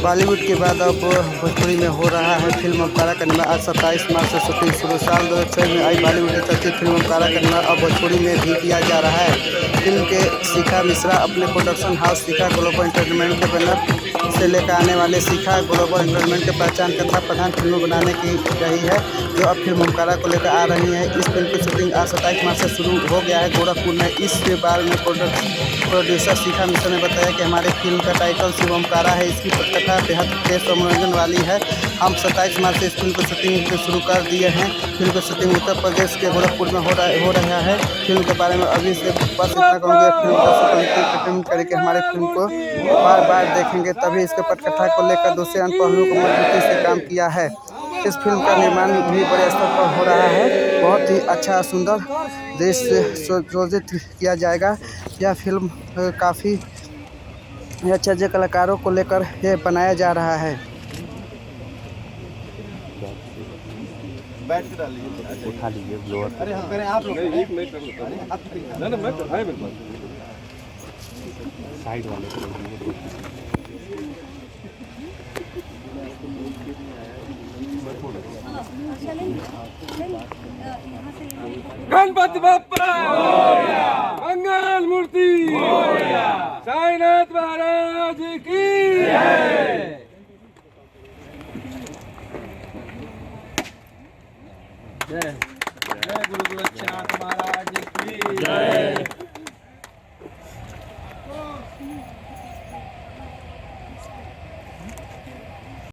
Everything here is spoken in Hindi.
बॉलीवुड के बाद अब भोजपुरी में हो रहा है फिल्म ओमकारा का निर्माण। आज 27 मार्च से शूटिंग शुरू। साल 2006 में आई बॉलीवुड की चर्चित फिल्म ओमकारा का निर्माण अब भोजपुरी में भी किया जा रहा है। फिल्म के शिखा मिश्रा अपने प्रोडक्शन हाउस शिखा ग्लोबल एंटरटेनमेंट के बैनर से लेकर आने वाले शिखा ग्लोबल एंटरटेनमेंट के पहचान के साथ प्रधान फिल्म बनाने की रही है, जो अब फिल्म ओमकारा को लेकर आ रही है। इस फिल्म की शूटिंग आज 27 मार्च से शुरू हो गया है गोरखपुर में। इस बारे में प्रोड्यूसर शिखा मिश्रा ने बताया कि हमारे फिल्म का टाइटल शिव ओमकारा है। इसकी पटकथा बेहद तेज और मनोरंजन वाली है। हम 27 मार्च से इस फिल्म की शूटिंग शुरू कर दिए हैं। फिल्म की शूटिंग उत्तर प्रदेश के गोरखपुर में हो रहा है। फिल्म के बारे में अभी से बस इतना कहूँगी, फिल्म दर्शकों करके हमारे फिल्म को बार बार देखेंगे, तभी इसके पटकथा को लेकर दूसरे अन्य पहलुओं को मजबूती से काम किया है। इस फिल्म का निर्माण भी बड़े स्तर पर हो रहा है। बहुत ही अच्छा सुंदर दृश्य संयोजित किया जाएगा। यह फिल्म काफ़ी अच्छे अच्छे कलाकारों को लेकर ये बनाया जा रहा है। बैठ के डालिए, उठा लीजिए ब्लोअर। अरे हम करें आप लोग एक मिनट ना मैं तो है मेरे पास साइड वाले को गणपति बाप्पा मंगल मूर्ति साईनाथ महाराज की जय। जय गुरु गोरक्षनाथ महाराज की जय।